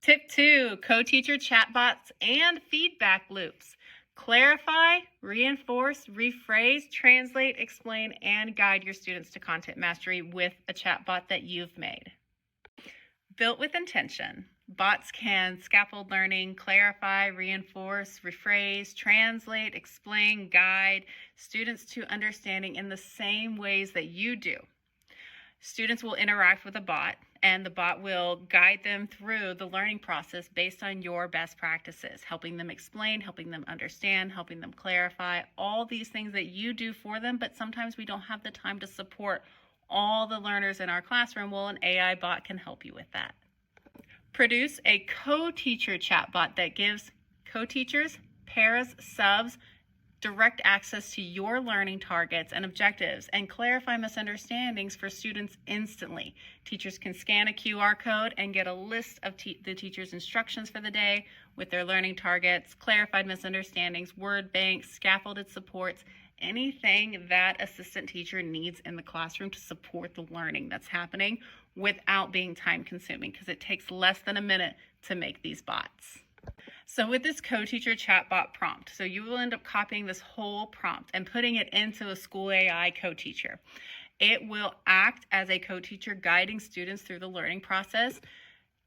Tip 2, co-teacher chatbots and feedback loops. Clarify, reinforce, rephrase, translate, explain, and guide your students to content mastery with a chatbot that you've made. Built with intention. Bots can scaffold learning, clarify, reinforce, rephrase, translate, explain, guide students to understanding in the same ways that you do. Students will interact with a bot, and the bot will guide them through the learning process based on your best practices, helping them explain, helping them understand, helping them clarify, all these things that you do for them, but sometimes we don't have the time to support all the learners in our classroom. Well, an AI bot can help you with that. Produce a co-teacher chatbot that gives co-teachers, paras, subs, direct access to your learning targets and objectives and clarify misunderstandings for students instantly. Teachers can scan a QR code and get a list of the teacher's instructions for the day with their learning targets, clarified misunderstandings, word banks, scaffolded supports, anything that assistant teacher needs in the classroom to support the learning that's happening without being time consuming, because it takes less than a minute to make these bots. So with this co-teacher chatbot prompt, so you will end up copying this whole prompt and putting it into a school AI co-teacher. It will act as a co-teacher guiding students through the learning process,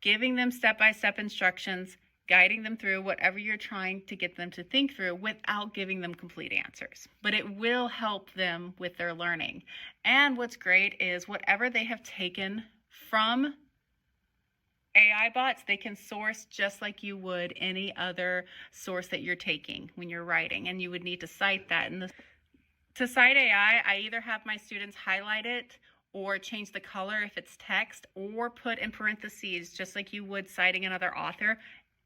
giving them step-by-step instructions, guiding them through whatever you're trying to get them to think through without giving them complete answers. But it will help them with their learning. And what's great is whatever they have taken from AI bots, they can source just like you would any other source that you're taking when you're writing, and you would need to cite that. And to cite AI, I either have my students highlight it or change the color if it's text, or put in parentheses, just like you would citing another author,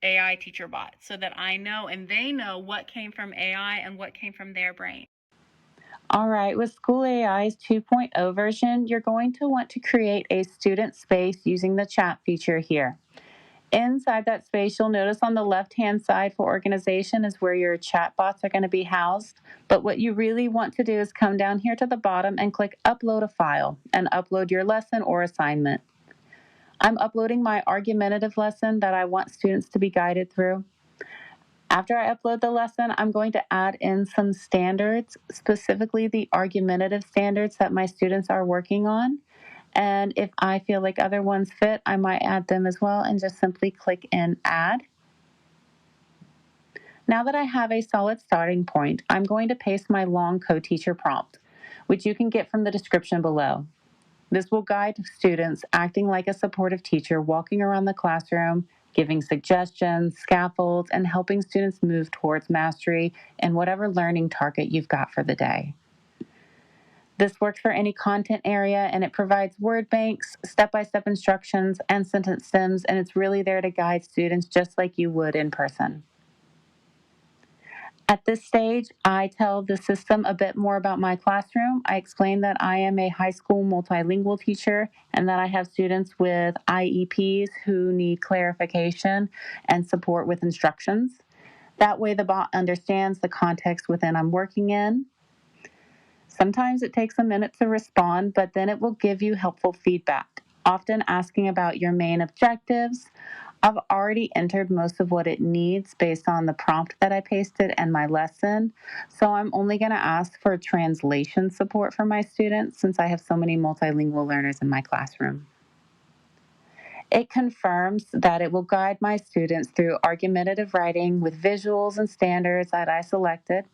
AI teacher bot, so that I know and they know what came from AI and what came from their brain. All right, with School AI's 2.0 version, you're going to want to create a student space using the chat feature here. Inside that space, you'll notice on the left-hand side for organization is where your chat bots are going to be housed. But what you really want to do is come down here to the bottom and click Upload a File and upload your lesson or assignment. I'm uploading my argumentative lesson that I want students to be guided through. After I upload the lesson, I'm going to add in some standards, specifically the argumentative standards that my students are working on. And if I feel like other ones fit, I might add them as well and just simply click in Add. Now that I have a solid starting point, I'm going to paste my long co-teacher prompt, which you can get from the description below. This will guide students acting like a supportive teacher, walking around the classroom, giving suggestions, scaffolds, and helping students move towards mastery in whatever learning target you've got for the day. This works for any content area, and it provides word banks, step-by-step instructions, and sentence stems, and it's really there to guide students just like you would in person. At this stage, I tell the system a bit more about my classroom. I explain that I am a high school multilingual teacher and that I have students with IEPs who need clarification and support with instructions. That way the bot understands the context within I'm working in. Sometimes it takes a minute to respond, but then it will give you helpful feedback, often asking about your main objectives. I've already entered most of what it needs based on the prompt that I pasted and my lesson, so I'm only going to ask for translation support for my students since I have so many multilingual learners in my classroom. It confirms that it will guide my students through argumentative writing with visuals and standards that I selected.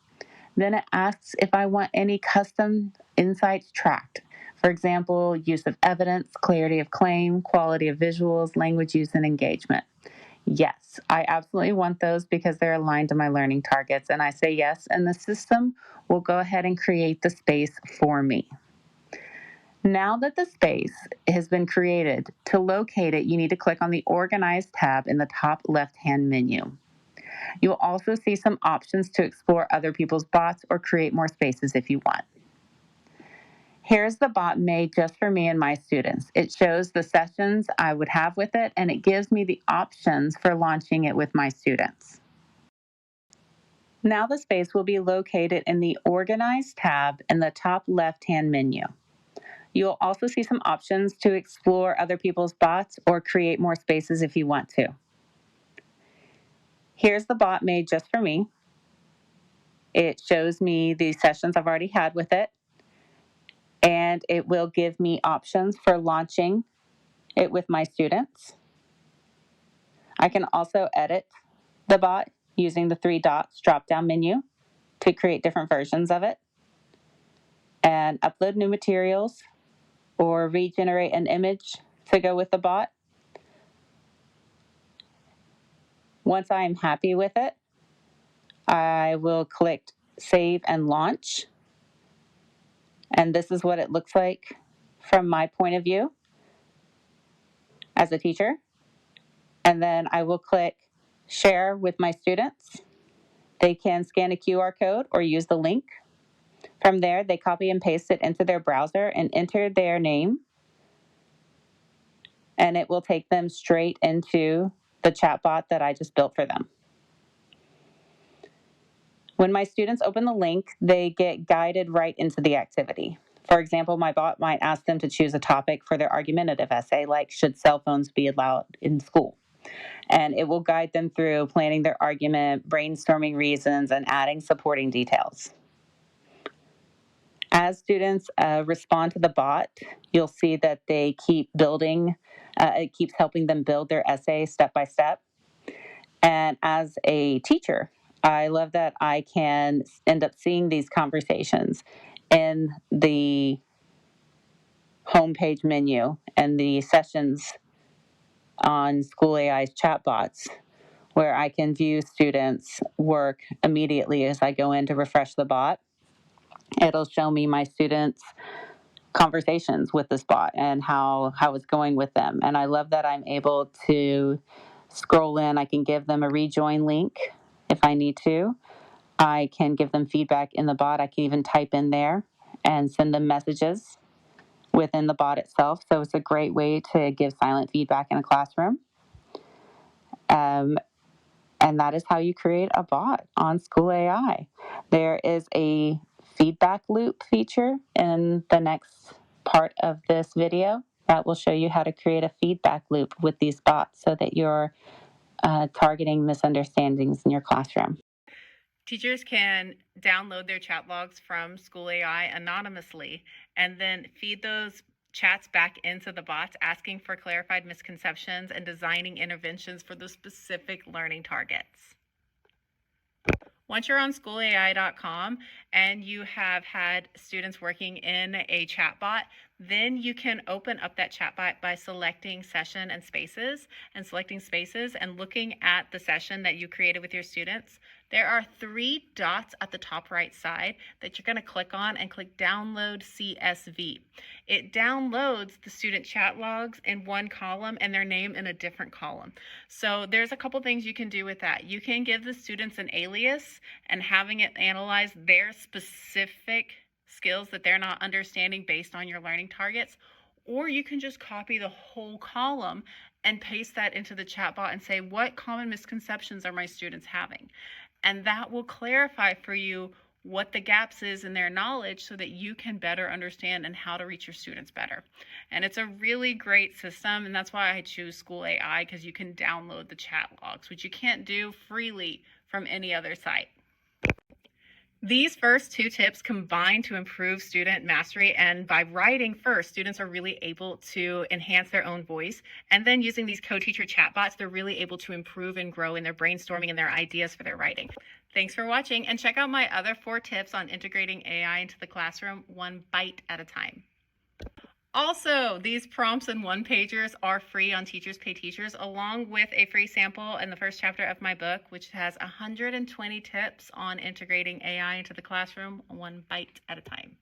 Then it asks if I want any custom insights tracked. For example, use of evidence, clarity of claim, quality of visuals, language use, and engagement. Yes, I absolutely want those because they're aligned to my learning targets, and I say yes, and the system will go ahead and create the space for me. Now that the space has been created, to locate it, you need to click on the Organize tab in the top left-hand menu. You'll also see some options to explore other people's bots or create more spaces if you want. Here's the bot made just for me and my students. It shows the sessions I would have with it, and it gives me the options for launching it with my students. Now the space will be located in the Organize tab in the top left-hand menu. You'll also see some options to explore other people's bots or create more spaces if you want to. Here's the bot made just for me. It shows me the sessions I've already had with it, and it will give me options for launching it with my students. I can also edit the bot using the 3 dots drop-down menu to create different versions of it, and upload new materials or regenerate an image to go with the bot. Once I am happy with it, I will click Save and Launch. And this is what it looks like from my point of view as a teacher. And then I will click Share with my students. They can scan a QR code or use the link. From there, they copy and paste it into their browser and enter their name, and it will take them straight into the chatbot that I just built for them. When my students open the link, they get guided right into the activity. For example, my bot might ask them to choose a topic for their argumentative essay, like should cell phones be allowed in school? And it will guide them through planning their argument, brainstorming reasons, and adding supporting details. As students respond to the bot, you'll see that they keep building, it keeps helping them build their essay step by step. And as a teacher, I love that I can end up seeing these conversations in the homepage menu and the sessions on School AI's chatbots, where I can view students' work immediately as I go in to refresh the bot. It'll show me my students' conversations with this bot and how it's going with them. And I love that I'm able to scroll in. I can give them a rejoin link if I need to. I can give them feedback in the bot. I can even type in there and send them messages within the bot itself. So it's a great way to give silent feedback in a classroom. And that is how you create a bot on School AI. There is a feedback loop feature in the next part of this video that will show you how to create a feedback loop with these bots so that you're targeting misunderstandings in your classroom. Teachers can download their chat logs from School AI anonymously and then feed those chats back into the bots, asking for clarified misconceptions and designing interventions for those specific learning targets. Once you're on schoolai.com and you have had students working in a chatbot, then you can open up that chatbot by selecting session and selecting spaces and looking at the session that you created with your students. There are 3 dots at the top right side that you're going to click on and click Download CSV. It downloads the student chat logs in one column and their name in a different column. So there's a couple things you can do with that. You can give the students an alias and having it analyze their specific skills that they're not understanding based on your learning targets, or you can just copy the whole column and paste that into the chatbot and say, what common misconceptions are my students having? And that will clarify for you what the gaps is in their knowledge so that you can better understand and how to reach your students better. And it's a really great system, and that's why I choose School AI, because you can download the chat logs, which you can't do freely from any other site. These first 2 tips combine to improve student mastery, and by writing first, students are really able to enhance their own voice, and then using these co-teacher chatbots, they're really able to improve and grow in their brainstorming and their ideas for their writing. Thanks for watching, and check out my other 4 tips on integrating AI into the classroom, one bite at a time. Also, these prompts and one-pagers are free on Teachers Pay Teachers, along with a free sample in the first chapter of my book, which has 120 tips on integrating AI into the classroom, one bite at a time.